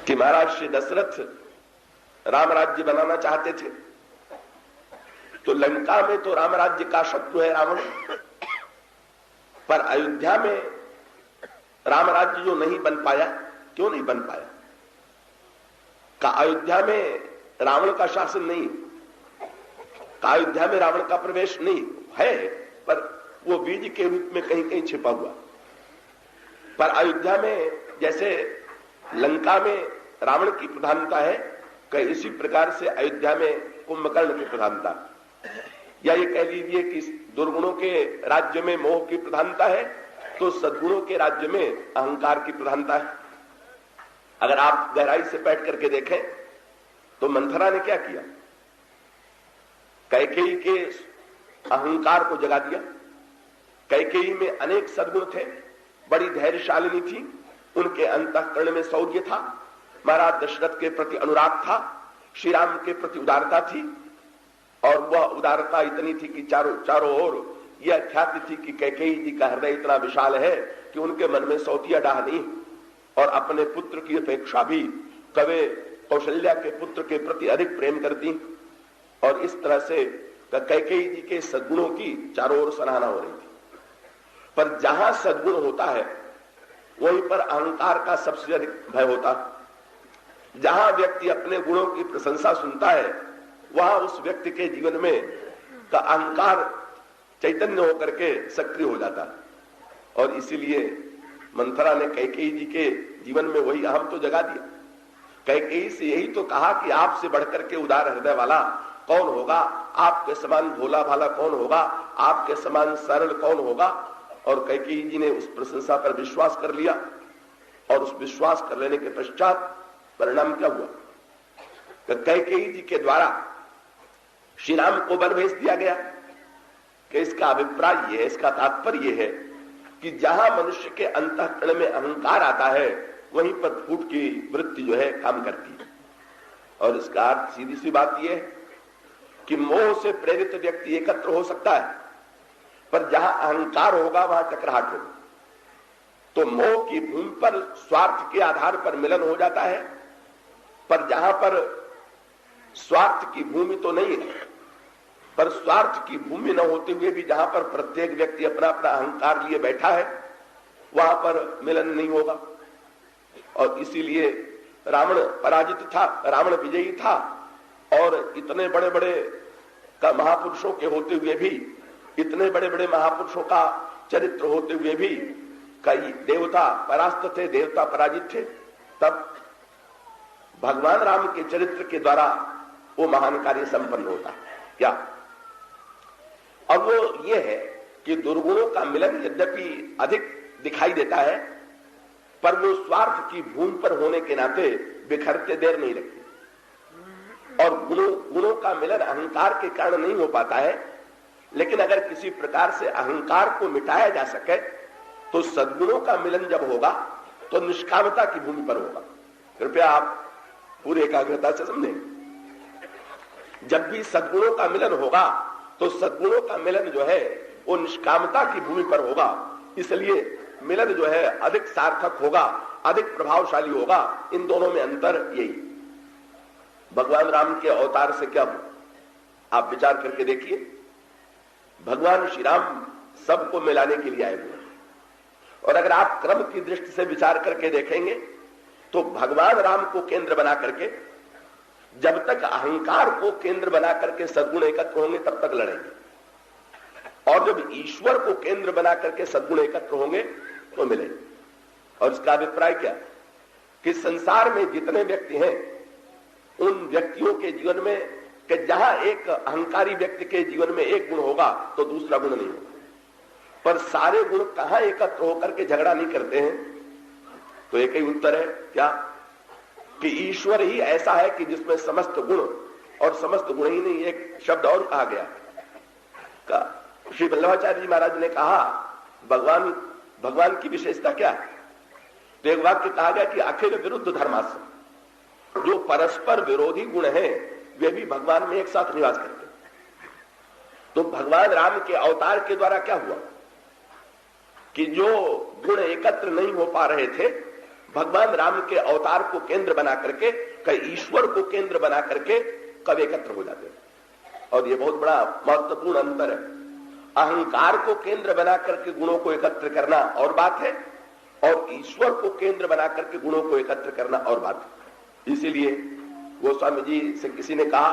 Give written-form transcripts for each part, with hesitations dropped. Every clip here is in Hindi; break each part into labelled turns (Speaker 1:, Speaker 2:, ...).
Speaker 1: कि महाराज श्री दशरथ राम राज्य बनाना चाहते थे, तो लंका में तो राम राज्य का शत्रु है रावण, पर अयोध्या में राम राज्य जो नहीं बन पाया, क्यों नहीं बन पाया? का अयोध्या में रावण का शासन नहीं, का अयोध्या में रावण का प्रवेश नहीं है, पर वो बीज के रूप में कहीं कहीं छिपा हुआ। पर अयोध्या में जैसे लंका में रावण की प्रधानता है, कहीं इसी प्रकार से अयोध्या में कुंभकर्ण की प्रधानता, या ये कह लीजिए कि दुर्गुणों के राज्य में मोह की प्रधानता है, तो सद्गुणों के राज्य में अहंकार की प्रधानता है। अगर आप गहराई से बैठ करके देखें तो मंथरा ने क्या किया? कैकेयी के अहंकार को जगा दिया। कैकेयी में अनेक सद्गुण थे, बड़ी धैर्यशालिनी थी, उनके अंतःकरण में शौर्य था, महाराज दशरथ के प्रति अनुराग था, श्री राम के प्रति उदारता थी, और वह उदारता इतनी थी कि चारों ओर यह ख्याति थी कि कैकेयी जी का हृदय इतना विशाल है कि उनके मन में सौतिया डाह नहीं, और अपने पुत्र की अपेक्षा भी कवे कौशल्या के पुत्र के प्रति अधिक प्रेम करती। और इस तरह से कैकेयी जी के सद्गुणों की चारों ओर सराहना हो रही थी। पर जहां सद्गुण होता है वहीं पर अहंकार का सबसे अधिक भय होता है। जहां व्यक्ति अपने गुणों की प्रशंसा सुनता है वहां उस व्यक्ति के जीवन में का अहंकार चैतन्य होकर के सक्रिय हो जाता है। और इसीलिए मंथरा ने कैकेयी जी के जीवन में वही अहम तो जगा दिया। कैकेयी से यही तो कहा कि आपसे बढ़कर के उदार हृदय वाला कौन होगा, आपके समान भोला भाला कौन होगा, आपके समान सरल कौन होगा। और कैकेयी जी ने उस प्रशंसा पर विश्वास कर लिया, और उस विश्वास कर लेने के पश्चात परिणाम क्या हुआ? कैकेयी जी के द्वारा श्री राम को वन भेज दिया गया कि इसका अभिप्राय यह है, इसका तात्पर्य यह है कि जहां मनुष्य के अंतःकरण में अहंकार आता है वहीं पर फूट की वृत्ति जो है काम करती है। और इसका अर्थ सीधी सी बात यह है कि मोह से प्रेरित व्यक्ति एकत्र हो सकता है, पर जहां अहंकार होगा वहां टकराहट होगी। तो मोह की भूमि पर स्वार्थ के आधार पर मिलन हो जाता है, पर जहां पर स्वार्थ की भूमि तो नहीं है, पर स्वार्थ की भूमि न होते हुए भी जहां पर प्रत्येक व्यक्ति अपना अपना अहंकार लिए बैठा है वहां पर मिलन नहीं होगा। और इसीलिए रावण पराजित था, रावण विजयी था, और इतने बड़े बड़े का महापुरुषों के होते हुए भी, इतने बड़े बड़े महापुरुषों का चरित्र होते हुए भी कई देवता परास्त थे, देवता पराजित थे। तब भगवान राम के चरित्र के द्वारा वो महान कार्य संपन्न होता क्या? और वो ये है कि दुर्गुणों का मिलन यद्यपि अधिक दिखाई देता है, पर वो स्वार्थ की भूमि पर होने के नाते बिखरते देर नहीं लगती। और गुणों का मिलन अहंकार के कारण नहीं हो पाता है, लेकिन अगर किसी प्रकार से अहंकार को मिटाया जा सके तो सद्गुणों का मिलन जब होगा तो निष्कामता की भूमि पर होगा। कृपया आप पूरी एकाग्रता से समझें। जब भी सद्गुणों का मिलन होगा तो सद्गुणों का मिलन जो है वो निष्कामता की भूमि पर होगा, इसलिए मिलन जो है अधिक सार्थक होगा, अधिक प्रभावशाली होगा। इन दोनों में अंतर यही। भगवान राम के अवतार से क्या हुआ आप विचार करके देखिए। भगवान श्री राम सबको मिलाने के लिए आए हुए, और अगर आप क्रम की दृष्टि से विचार करके देखेंगे तो भगवान राम को केंद्र बना करके जब तक अहंकार को केंद्र बना करके सद्गुण एकत्र होंगे तब तक लड़ेंगे, और जब ईश्वर को केंद्र बना करके सद्गुण एकत्र होंगे तो मिलेंगे। और इसका अभिप्राय क्या कि संसार में जितने व्यक्ति हैं उन व्यक्तियों के जीवन में कि जहां एक अहंकारी व्यक्ति के जीवन में एक गुण होगा तो दूसरा गुण नहीं होगा, पर सारे गुण कहां एकत्र होकर के झगड़ा नहीं करते हैं? तो एक ही उत्तर है क्या कि ईश्वर ही ऐसा है कि जिसमें समस्त गुण, और समस्त गुण ही नहीं, एक शब्द और कहा गया, श्री वल्लभाचार्य जी महाराज ने कहा भगवान की विशेषता क्या है? तो एक वाक्य कहा गया कि अखिल विरुद्ध धर्मास, जो परस्पर विरोधी गुण हैं वे भी भगवान में एक साथ निवास करते हैं। तो भगवान राम के अवतार के द्वारा क्या हुआ कि जो गुण एकत्र नहीं हो पा रहे थे भगवान राम के अवतार को केंद्र बना करके, कई ईश्वर को केंद्र बना करके कब एकत्र हो जाते हैं। और ये बहुत बड़ा महत्वपूर्ण अंतर है। अहंकार को केंद्र बना करके गुणों को एकत्र करना और बात है, और ईश्वर को केंद्र बना करके गुणों को एकत्र करना और बात है। इसीलिए गोस्वामी जी से किसी ने कहा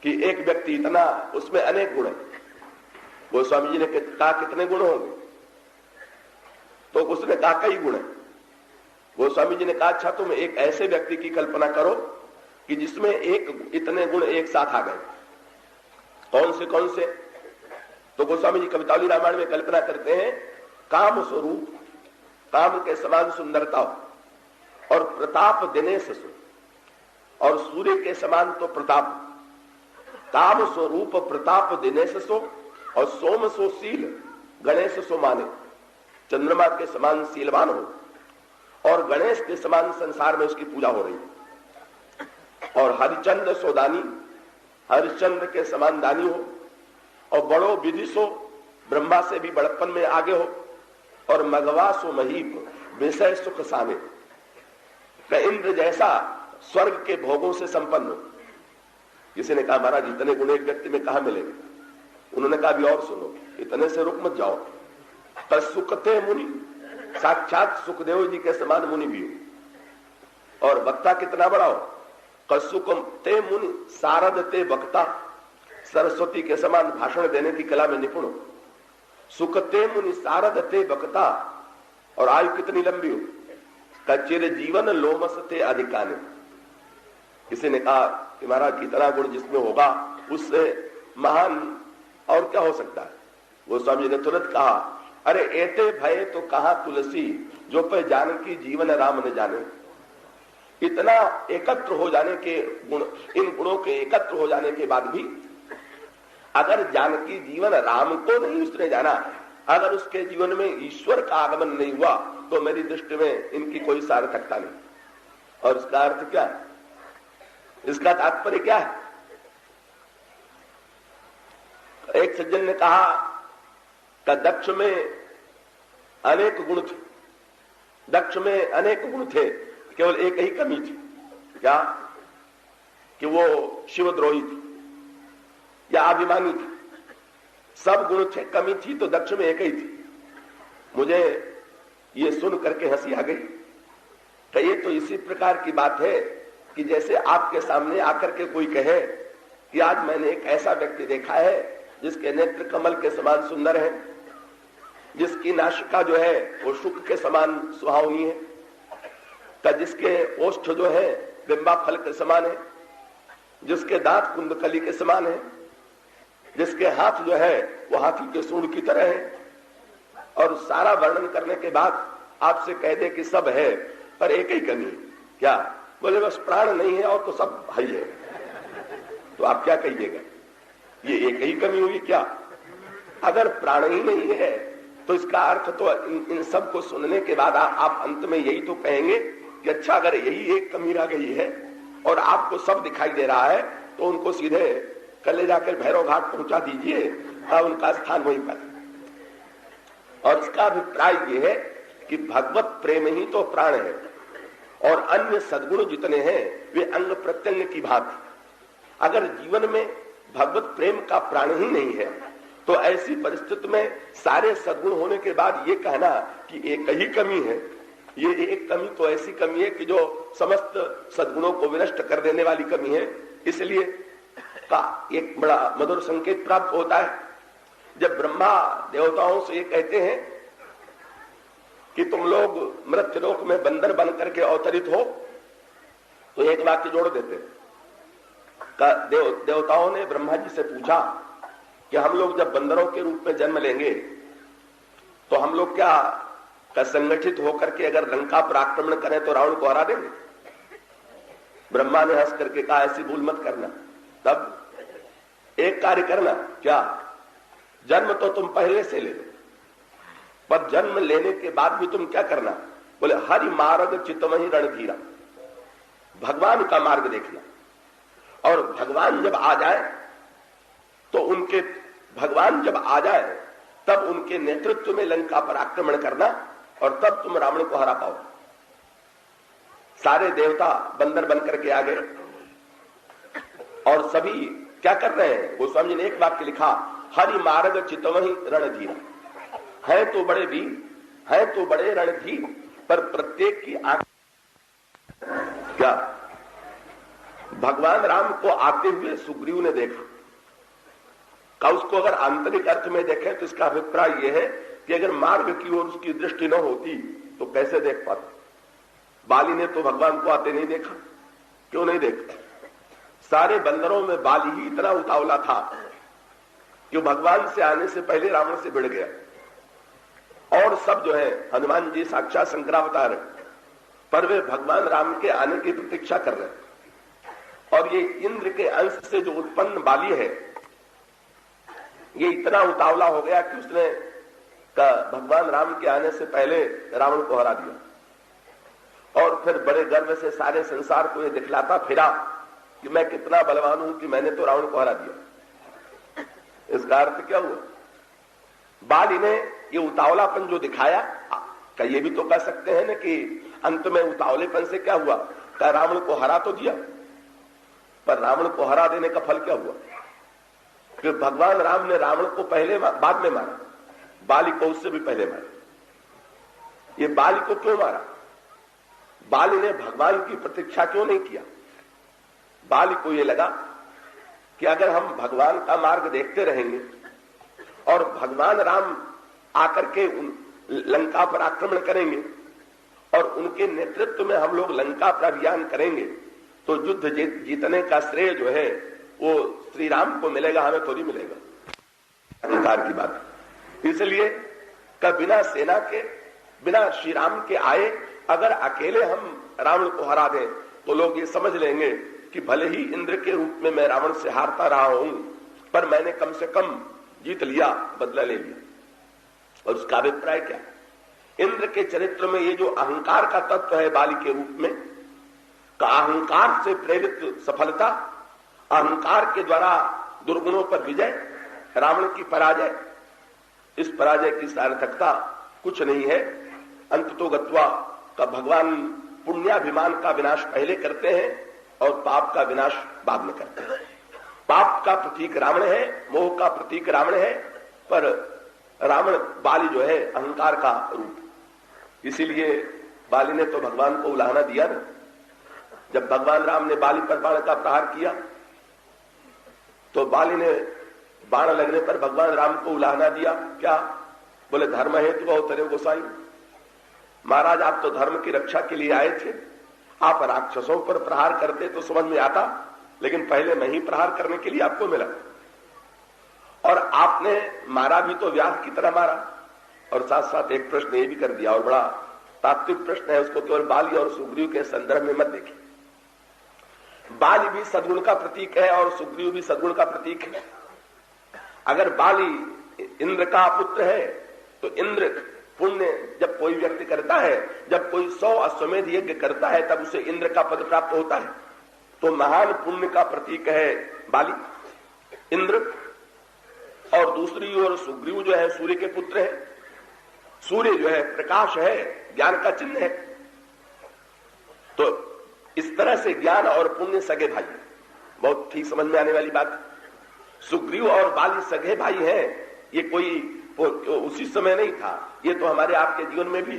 Speaker 1: कि एक व्यक्ति इतना, उसमें अनेक गुण है। गोस्वामी जी ने कहा कितने गुण होंगे? तो उसने कहा कई गुण है। गोस्वामी जी ने कहा अच्छा तुम एक ऐसे व्यक्ति की कल्पना करो कि जिसमें इतने गुण एक साथ आ गए। कौन से? तो गोस्वामी जी कवितावली रामायण में कल्पना करते हैं, काम स्वरूप, काम के समान सुंदरता हो, और प्रताप दिनेश सो, और सूर्य के समान तो प्रताप। काम स्वरूप प्रताप दिनेश सो, और सोम सो शील गणेश सो माने। चंद्रमा के समान शीलवान हो और गणेश के समान संसार में उसकी पूजा हो रही है। और हरिचंद्र सो दानी, हरिश्चंद्र के समान दानी हो, और बड़ो विधि सो, ब्रह्मा से भी बड़प्पन में आगे हो, और मघवा सो महीप, विषय सुख सामे, इंद्र जैसा स्वर्ग के भोगों से संपन्न हो। किसी ने कहा महाराज इतने गुण एक व्यक्ति में कहां मिलेंगे? उन्होंने कहा अभी और सुनो, इतने से रुक मत जाओ। सुखते मुनि, साक्षात सुखदेव जी के समान मुनि भी हो। और वक्ता कितना बड़ा हो? कसुकते मुनि सारदते वक्ता, सरस्वती के समान भाषण देने की कला में निपुण हो। सुखते मुनि सारदते वक्ता, और आयु कितनी लंबी हो? कचिर जीवन लोमसते अधिकाने। किसी ने कहा कि महाराज इतना गुण जिसमें होगा उससे महान और क्या हो सकता है? वो स्वामी जी ने तुरंत कहा, अरे एते भय तो कहा तुलसी, जो पे जानकी जीवन राम ने जाने। इतना एकत्र हो जाने के गुण, इन गुणों के एकत्र हो जाने के बाद भी अगर जानकी जीवन राम को नहीं उसने जाना, अगर उसके जीवन में ईश्वर का आगमन नहीं हुआ, तो मेरी दृष्टि में इनकी कोई सार्थकता नहीं। और इसका अर्थ क्या है? इसका तात्पर्य क्या है? एक सज्जन ने कहा कि दक्ष में अनेक गुण थे, दक्ष में अनेक गुण थे, केवल एक ही कमी थी। क्या? कि वो शिवद्रोही थी या अभिमानी थी। सब गुण थे, कमी थी तो दक्ष में एक ही थी। मुझे ये सुन करके हंसी आ गई कि ये तो इसी प्रकार की बात है कि जैसे आपके सामने आकर के कोई कहे कि आज मैंने एक ऐसा व्यक्ति देखा है जिसके नेत्र कमल के समान सुंदर है, जिसकी नासिका जो है वो शुक के समान सुहावनी है, तो जिसके ओष्ठ जो है बिंबा फल के समान है, जिसके दांत कुंदकली के समान है, जिसके हाथ जो है वो हाथी के सूंड की तरह है, और सारा वर्णन करने के बाद आपसे कह दे कि सब है पर एक ही कमी है। क्या? बोले बस प्राण नहीं है और तो सब है ही है। तो आप क्या कहिएगा? ये एक ही कमी हुई क्या? अगर प्राण ही नहीं है तो इसका अर्थ तो इन सब को सुनने के बाद आप अंत में यही तो कहेंगे कि अच्छा अगर यही एक कमी रह गई है और आपको सब दिखाई दे रहा है तो उनको सीधे कल जाकर भैरव घाट पहुंचा दीजिए, उनका स्थान वहीं पर। और इसका अभिप्राय यह है कि भगवत प्रेम ही तो प्राण है, और अन्य सद्गुण जितने हैं वे अंग प्रत्यंग की भांति। अगर जीवन में भगवत प्रेम का प्राण ही नहीं है तो ऐसी परिस्थिति में सारे सद्गुण होने के बाद ये कहना कि एक ही कमी है, ये एक कमी तो ऐसी कमी है कि जो समस्त सद्गुणों को विनष्ट कर देने वाली कमी है। इसलिए का एक बड़ा मधुर संकेत प्राप्त होता है जब ब्रह्मा देवताओं से ये कहते हैं कि तुम लोग मृत्युलोक में बंदर बन करके अवतरित हो, तो एक वाक्य जोड़ देते हैं। देवताओं ने ब्रह्मा जी से पूछा कि हम लोग जब बंदरों के रूप में जन्म लेंगे तो हम लोग क्या संगठित होकर के अगर लंका पर आक्रमण करें तो रावण को हरा देंगे? ब्रह्मा ने हंस करके कहा ऐसी भूल मत करना, तब एक कार्य करना। क्या? जन्म तो तुम पहले से ले लो, पर जन्म लेने के बाद भी तुम क्या करना? बोले हरि मार्ग चितमहि रणधीरा, भगवान का मार्ग देखना, और भगवान जब आ जाए तब उनके नेतृत्व में लंका पर आक्रमण करना, और तब तुम रावण को हरा पाओ। सारे देवता बंदर बनकर के आ गए और सभी क्या कर रहे हैं? गोस्वामी जी ने एक वाक्य लिखा, हरि मार्ग चितवहि रणधीर। है तो बड़े वीर, है तो बड़े रणधीर, पर प्रत्येक की आंख क्या भगवान राम को आते हुए सुग्रीव ने देखा का उसको अगर आंतरिक अर्थ में देखें तो इसका अभिप्राय यह है कि अगर मार्ग की ओर उसकी दृष्टि न होती तो कैसे देख पाते? बाली ने तो भगवान को आते नहीं देखा। क्यों नहीं देखा? सारे बंदरों में बाली ही इतना उतावला था कि भगवान से आने से पहले रावण से भिड़ गया। और सब जो है, हनुमान जी साक्षात शंकरावतार है, पर वे भगवान राम के आने की प्रतीक्षा कर रहे हैं। और ये इंद्र के अंश से जो उत्पन्न बाली है, ये इतना उतावला हो गया कि उसने भगवान राम के आने से पहले रावण को हरा दिया। और फिर बड़े गर्व से सारे संसार को ये दिखलाता फिरा कि मैं कितना बलवान हूं कि मैंने तो रावण को हरा दिया। इसका अर्थ क्या हुआ? बाली ने ये उतावलापन जो दिखाया, क्या ये भी तो कह सकते हैं ना कि अंत में उतावलेपन से क्या हुआ? क्या रावण को हरा तो दिया, पर रावण को हरा देने का फल क्या हुआ? कि भगवान राम ने रावण को पहले बाद में मारा, बाली को उससे भी पहले मारा। ये बाली को क्यों मारा? बाली ने भगवान की प्रतीक्षा क्यों नहीं किया? बाली को यह लगा कि अगर हम भगवान का मार्ग देखते रहेंगे और भगवान राम आकर के लंका पर आक्रमण करेंगे और उनके नेतृत्व में हम लोग लंका पर अभियान करेंगे तो युद्ध जीतने का श्रेय जो है वो श्री राम को मिलेगा, हमें थोड़ी मिलेगा। अधिकार की बात। इसलिए बिना सेना के, बिना श्री राम के आए अगर अकेले हम रावण को हरा दें तो लोग ये समझ लेंगे कि भले ही इंद्र के रूप में मैं रावण से हारता रहा हूं, पर मैंने कम से कम जीत लिया, बदला ले लिया। और उसका अभिप्राय क्या? इंद्र के चरित्र में ये जो अहंकार का तत्व है बाली के रूप में, का अहंकार से प्रेरित सफलता, अहंकार के द्वारा दुर्गुणों पर विजय, रावण की पराजय, इस पराजय की सार्थकता कुछ नहीं है। अंत तो गत्वा का भगवान पुण्याभिमान का विनाश पहले करते हैं और पाप का विनाश बाद में करते हैं। पाप का प्रतीक रावण है, मोह का प्रतीक रावण है, पर रावण बाली जो है अहंकार का रूप। इसीलिए बाली ने तो भगवान को उलाहना दिया ना। जब भगवान राम ने बाली पर बाण का प्रहार किया तो बाली ने बाण लगने पर भगवान राम को उलाहना दिया। क्या बोले? धर्म हेतु अवतरे गोसाई। महाराज, आप तो धर्म की रक्षा के लिए आए थे, आप राक्षसों पर प्रहार करते तो समझ में आता, लेकिन पहले मैं ही प्रहार करने के लिए आपको मिला। और आपने मारा भी तो व्याध की तरह मारा। और साथ साथ एक प्रश्न ये भी कर दिया, और बड़ा तात्विक प्रश्न है, उसको केवल बाली और सुग्रीव के संदर्भ में मत देखिए। बाली भी सद्गुण का प्रतीक है और सुग्रीव भी सद्गुण का प्रतीक है। अगर बाली इंद्र का पुत्र है तो इंद्र पुण्य जब कोई व्यक्ति करता है, जब कोई 100 अश्वमेध यज्ञ करता है तब उसे इंद्र का पद प्राप्त होता है। तो महान पुण्य का प्रतीक है बाली, इंद्र। और दूसरी ओर सुग्रीव जो है सूर्य के पुत्र है। सूर्य जो है प्रकाश है, ज्ञान का चिन्ह है। तो इस तरह से ज्ञान और पुण्य सगे भाई, बहुत ठीक समझ में आने वाली बात। सुग्रीव और बाली सगे भाई हैं, ये कोई उसी समय नहीं था, ये तो हमारे आपके जीवन में भी।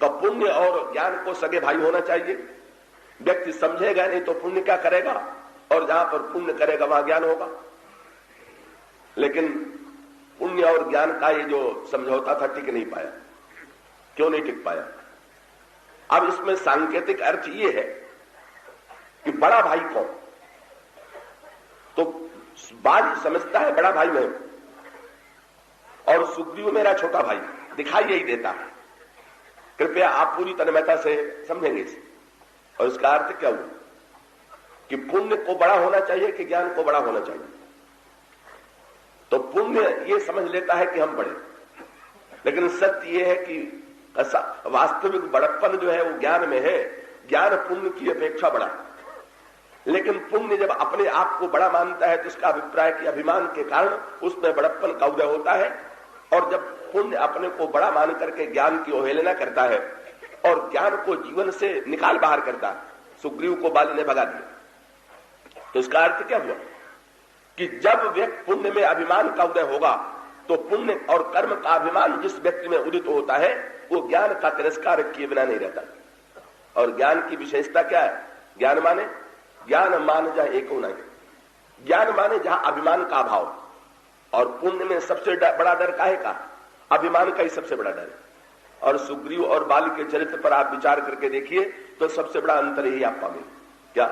Speaker 1: तो पुण्य और ज्ञान को सगे भाई होना चाहिए। व्यक्ति समझेगा नहीं तो पुण्य क्या करेगा, और जहां पर पुण्य करेगा वहां ज्ञान होगा। लेकिन पुण्य और ज्ञान का ये जो समझौता था टिक नहीं पाया। क्यों नहीं टिक पाया? अब इसमें सांकेतिक अर्थ ये है कि बड़ा भाई कौन? तो बाली समझता है बड़ा भाई मैं और सुग्रीव मेरा छोटा भाई, दिखाई यही देता है। कृपया आप पूरी तन्मयता से समझेंगे इसे। और इसका अर्थ क्या हुआ कि पुण्य को बड़ा होना चाहिए कि ज्ञान को बड़ा होना चाहिए? तो पुण्य ये समझ लेता है कि हम बड़े, लेकिन सत्य ये है कि वास्तविक बड़प्पन जो है वो ज्ञान में है। ज्ञान पुण्य की अपेक्षा बड़ा है। लेकिन पुण्य जब अपने आप को बड़ा मानता है तो इसका अभिप्राय कि अभिमान के कारण उसमें बड़प्पन का उदय होता है। और जब पुण्य अपने को बड़ा मान करके ज्ञान की अवहेलना करता है और ज्ञान को जीवन से निकाल बाहर करता। सुग्रीव को बाली ने भगा दिया। तो इसका अर्थ क्या हुआ कि जब व्यक्ति पुण्य में अभिमान का उदय होगा तो पुण्य और कर्म का अभिमान जिस व्यक्ति में उदित होता है वो ज्ञान का तिरस्कार किए बिना नहीं रहता। और ज्ञान की विशेषता क्या है? ज्ञान माने जहां एको नहीं, ज्ञान माने जहां अभिमान का अभाव। और पुण्य में सबसे बड़ा डर काहे का? अभिमान का ही सबसे बड़ा डर है। और सुग्रीव और बाली के चरित्र पर आप विचार करके देखिए तो सबसे बड़ा अंतर यही आप पाएंगे। क्या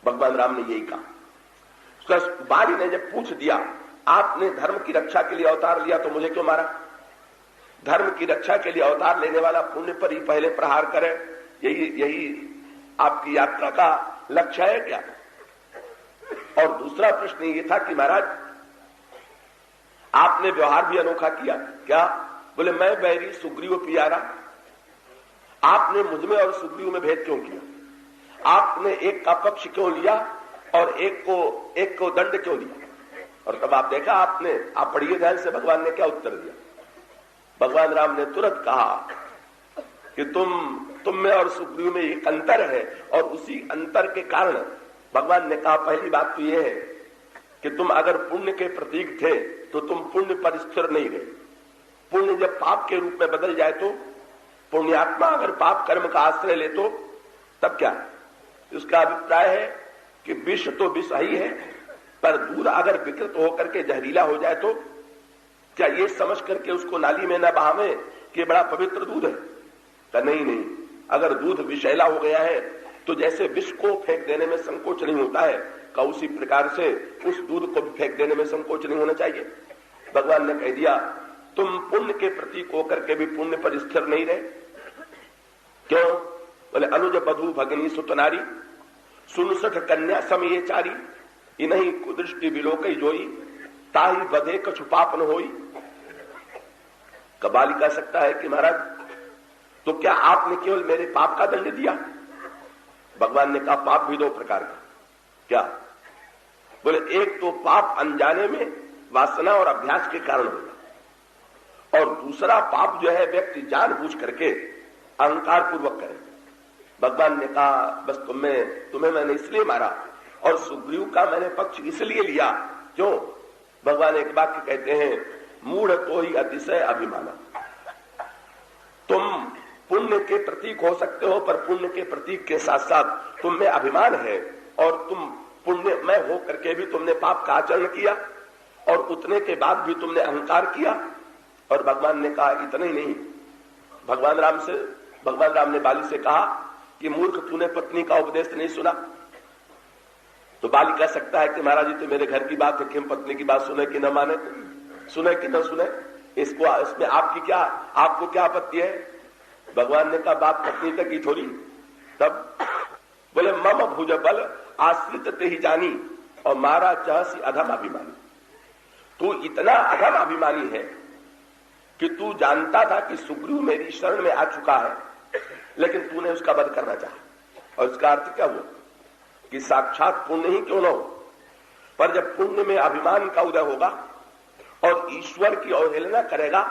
Speaker 1: भगवान राम ने यही कहा। बाली ने जब पूछ दिया आपने धर्म की रक्षा के लिए अवतार लिया तो मुझे क्यों मारा? धर्म की रक्षा के लिए अवतार लेने वाला पुण्य पर ही पहले प्रहार करे, यही आपकी यात्रा का लक्ष्य है क्या? और दूसरा प्रश्न ये था कि महाराज आपने व्यवहार भी अनोखा किया। क्या? बोले मैं बैरी सुग्रीव प्यारा। आपने मुझमें और सुग्रीव में भेद क्यों किया? आपने एक का पक्ष क्यों लिया और एक को दंड क्यों दिया? और तब आप देखा आप पढ़िए ध्यान से भगवान ने क्या उत्तर दिया। भगवान राम ने तुरंत कहा कि तुम में और सुग्रीव में एक अंतर है और उसी अंतर के कारण भगवान ने कहा पहली बात तो यह है कि तुम अगर पुण्य के प्रतीक थे तो तुम पुण्य पर स्थिर नहीं रहे। पुण्य जब पाप के रूप में बदल जाए तो पुण्यात्मा अगर पाप कर्म का आश्रय ले तो तब क्या? उसका अभिप्राय है कि विष तो विष ही है, पर दूध अगर विकृत होकर के जहरीला हो जाए तो क्या ये समझ करके उसको नाली में न बहावे कि बड़ा पवित्र दूध है? तो नहीं, अगर दूध विषैला हो गया है तो जैसे विष को फेंक देने में संकोच नहीं होता है का उसी प्रकार से उस दूध को भी फेंक देने में संकोच नहीं होना चाहिए। भगवान ने कह दिया तुम पुण्य के प्रतीक होकर के भी पुण्य पर स्थिर नहीं रहे। क्यों? बोले अनुज बधू भगिनी सुतनारी 69 कन्या समय चारी इन्हीं कुदृष्टि विलोकई जोई ताही बधे कछु पाप न होई। कबाली कह सकता है कि महाराज तो क्या आपने केवल मेरे पाप का दंड दिया? भगवान ने कहा पाप भी दो प्रकार का। क्या? बोले एक तो पाप अनजाने में वासना और अभ्यास के कारण होगा और दूसरा पाप जो है व्यक्ति जानबूझ करके अहंकार पूर्वक करे। भगवान ने कहा बस तुम्हें मैंने इसलिए मारा और सुग्रीव का मैंने पक्ष इसलिए लिया। क्यों? भगवान एक वाक्य कहते हैं मूढ़ तो ही अतिशय अभिमाना। तुम पुण्य के प्रतीक हो सकते हो पर पुण्य के प्रतीक के साथ साथ तुम में अभिमान है और तुम पुण्य में हो करके भी तुमने पाप का आचरण किया और उतने के बाद भी तुमने अहंकार किया। और भगवान ने कहा इतना ही नहीं, भगवान राम ने बाली से कहा कि मूर्ख तूने पत्नी का उपदेश नहीं सुना। तो बाली कह सकता है कि महाराज जी तो मेरे घर की बात है कि हम पत्नी की बात सुने कि न माने, सुने कि न सुने, इसमें आपको क्या आपत्ति है? भगवान ने कहा बात पत्नी तक की थोड़ी। तब बोले मम भुज बल आश्रित ते ही जानी और मारा चाहसी अधम अभिमानी। तू इतना अधम अभिमानी है कि तू जानता था कि सुग्रीव मेरी शरण में आ चुका है लेकिन तूने उसका वध करना चाहा। और इसका अर्थ क्या हुआ कि साक्षात पुण्य ही क्यों न हो पर जब पुण्य में अभिमान का उदय होगा और ईश्वर की अवहेलना करेगा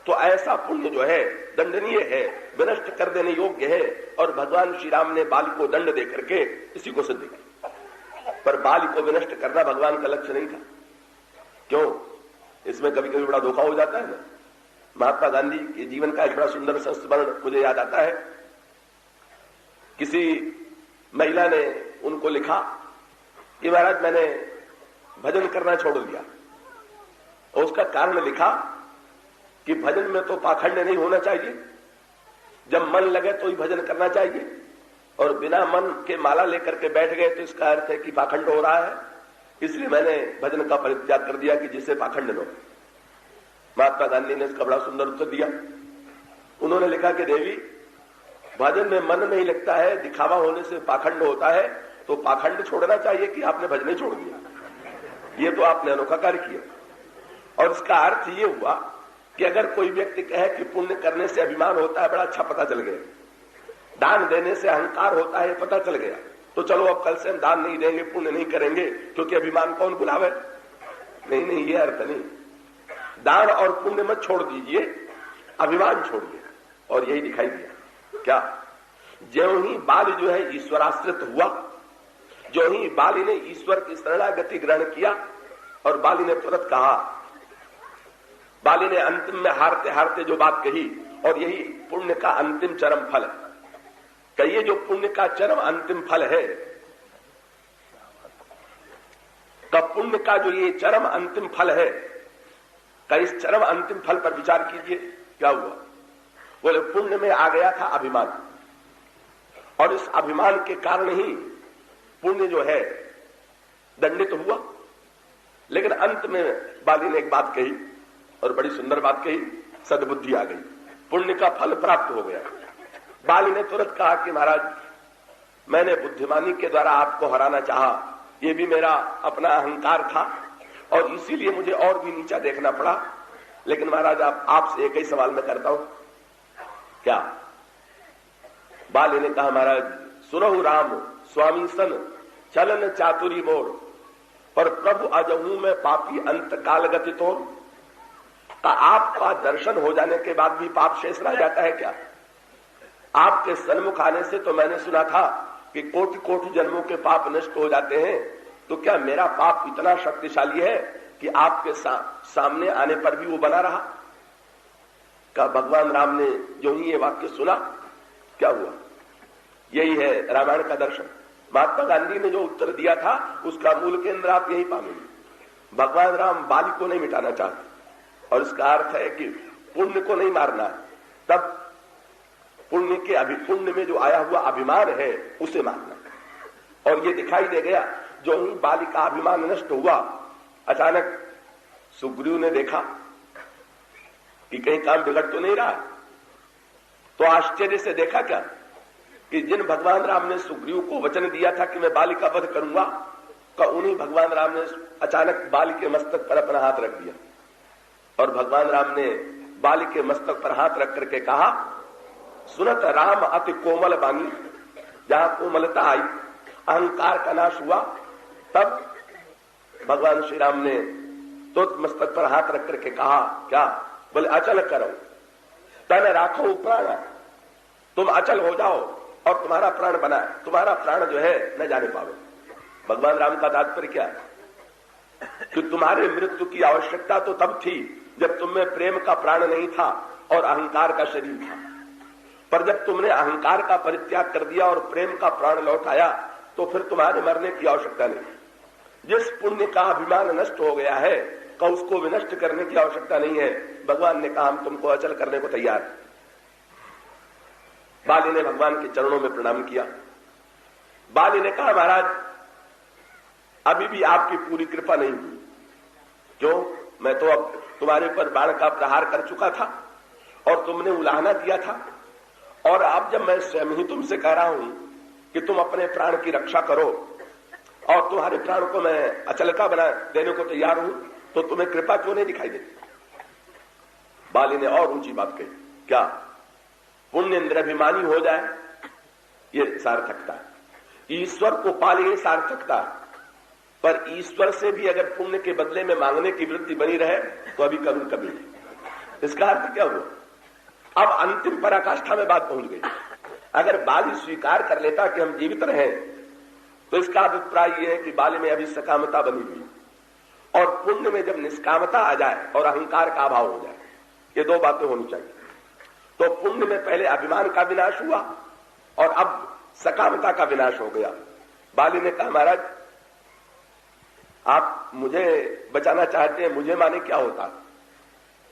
Speaker 1: तो ऐसा पुण्य जो है दंडनीय है, विनष्ट कर देने योग्य है। और भगवान श्री राम ने बाली को दंड दे करके इसी को सिद्ध किया। पर बाली को विनष्ट करना भगवान का लक्ष्य नहीं था। क्यों? इसमें कभी कभी बड़ा धोखा हो जाता है ना। महात्मा गांधी के जीवन का एक बड़ा सुंदर संस्मरण मुझे याद आता है। किसी महिला ने उनको लिखा कि महाराज मैंने भजन करना छोड़ दिया और उसका कारण लिखा कि भजन में तो पाखंड नहीं होना चाहिए, जब मन लगे तो ही भजन करना चाहिए और बिना मन के माला लेकर के बैठ गए तो इसका अर्थ है कि पाखंड हो रहा है, इसलिए मैंने भजन का परित्याग कर दिया कि जिससे पाखंड न हो। महात्मा गांधी ने इसका बड़ा सुंदर उत्तर दिया। उन्होंने लिखा कि देवी भजन में मन नहीं लगता है, दिखावा होने से पाखंड होता है, तो पाखंड छोड़ना चाहिए कि आपने भजन ही छोड़ दिया। ये तो आपने अनोखा कार्य किया। और इसका अर्थ ये हुआ कि अगर कोई व्यक्ति कहे कि पुण्य करने से अभिमान होता है, बड़ा अच्छा पता चल गया, दान देने से अहंकार होता है पता चल गया, तो चलो अब कल से हम दान नहीं देंगे, पुण्य नहीं करेंगे क्योंकि अभिमान कौन बुलावे। नहीं, ये अर्थ नहीं। दान और पुण्य मत छोड़ दीजिए, अभिमान छोड़िए। और यही दिखाई दिया। क्या? ज्यों ही बाली जो है ईश्वराश्रित हुआ, जो ही बाली ने ईश्वर की शरणागति ग्रहण किया और बाली ने तुरंत कहा, बाली ने अंतिम में हारते हारते जो बात कही, और यही पुण्य का अंतिम चरम फल है। कहिए जो पुण्य का चरम अंतिम फल है, तब पुण्य का जो ये चरम अंतिम फल है, का इस चरम अंतिम फल पर विचार कीजिए क्या हुआ। बोले पुण्य में आ गया था अभिमान, और इस अभिमान के कारण ही पुण्य जो है दंडित हुआ। लेकिन अंत में बाली ने एक बात कही, और बड़ी सुंदर बात कही, सद्बुद्धि आ गई, पुण्य का फल प्राप्त हो गया। बाली ने तुरंत कहा कि महाराज, मैंने बुद्धिमानी के द्वारा आपको हराना चाहा, ये भी मेरा अपना अहंकार था, और इसीलिए मुझे और भी नीचा देखना पड़ा। लेकिन महाराज आपसे एक ही सवाल मैं करता हूं, क्या? बाली ने कहा, महाराज सुनहु राम स्वामी सन चलन चातुरी मोड़, पर प्रभु अजहू में पापी अंत काल गति तोड़। आपका दर्शन हो जाने के बाद भी पाप शेष रह जाता है क्या? आपके सन्मुख आने से तो मैंने सुना था कि कोटि कोटि जन्मों के पाप नष्ट हो जाते हैं, तो क्या मेरा पाप इतना शक्तिशाली है कि आपके सामने आने पर भी वो बना रहा? क्या भगवान राम ने जो ही ये वाक्य सुना, क्या हुआ? यही है रामायण का दर्शन। महात्मा गांधी ने जो उत्तर दिया था उसका मूल केंद्र आप यही पाएंगे। भगवान राम बाली को नहीं मिटाना चाहते, और इसका अर्थ है कि पुण्य को नहीं मारना, तब पुण्य में जो आया हुआ अभिमान है उसे मारना। और ये दिखाई दे गया, जो ही बाली का अभिमान नष्ट हुआ, अचानक सुग्रीव ने देखा कि कहीं काम बिगड़ तो नहीं रहा, तो आश्चर्य से देखा क्या कि जिन भगवान राम ने सुग्रीव को वचन दिया था कि मैं बाली का वध करूंगा, का उन्हीं भगवान राम ने अचानक बाली के मस्तक पर अपना हाथ रख दिया, और भगवान राम ने बाली के मस्तक पर हाथ रख करके कहा, सुनत राम अति कोमल बानी। जहां कोमलता आई, अहंकार का नाश हुआ, तब भगवान श्री राम ने तो मस्तक पर हाथ रख करके कहा, क्या? बोले अचल करो तन राखो प्राण, तुम अचल हो जाओ और तुम्हारा प्राण बनाए, तुम्हारा प्राण जो है न जाने पावे। भगवान राम का तात्पर्य क्या है कि तुम्हारे मृत्यु की आवश्यकता तो तब थी जब तुम में प्रेम का प्राण नहीं था और अहंकार का शरीर था, पर जब तुमने अहंकार का परित्याग कर दिया और प्रेम का प्राण लौट आया, तो फिर तुम्हारे मरने की आवश्यकता नहीं। जिस पुण्य का अभिमान नष्ट हो गया है, का उसको विनष्ट करने की आवश्यकता नहीं है। भगवान ने कहा, हम तुमको अचल करने को तैयार। बाली ने भगवान के चरणों में प्रणाम किया। बाली ने कहा, महाराज अभी भी आपकी पूरी कृपा नहीं हुई। क्यों? मैं तो अब तुम्हारे ऊपर बाण का प्रहार कर चुका था और तुमने उलाहना दिया था, और अब जब मैं स्वयं ही तुमसे कह रहा हूं कि तुम अपने प्राण की रक्षा करो और तुम्हारे प्राण को मैं अचल का बना देने को तैयार हूं, तो तुम्हें कृपा क्यों नहीं दिखाई देती? बाली ने और ऊंची बात कही, क्या? पुण्य निरभिमानी हो जाए ये सार्थकता है, ईश्वर को पाले ये सार्थकता है, पर ईश्वर से भी अगर पुण्य के बदले में मांगने की वृत्ति बनी रहे तो अभी कभी कभी नहीं। इसका अर्थ क्या हुआ? अब अंतिम पराकाष्ठा में बात पहुंच गई। अगर बाली स्वीकार कर लेता कि हम जीवित रहे, तो इसका अभिप्राय यह है कि बाली में अभी सकामता बनी हुई, और पुण्य में जब निष्कामता आ जाए और अहंकार का अभाव हो जाए, ये दो बातें होनी चाहिए। तो पुण्य में पहले अभिमान का विनाश हुआ और अब सकामता का विनाश हो गया। बाली ने कहा, महाराज आप मुझे बचाना चाहते हैं, मुझे माने क्या होता?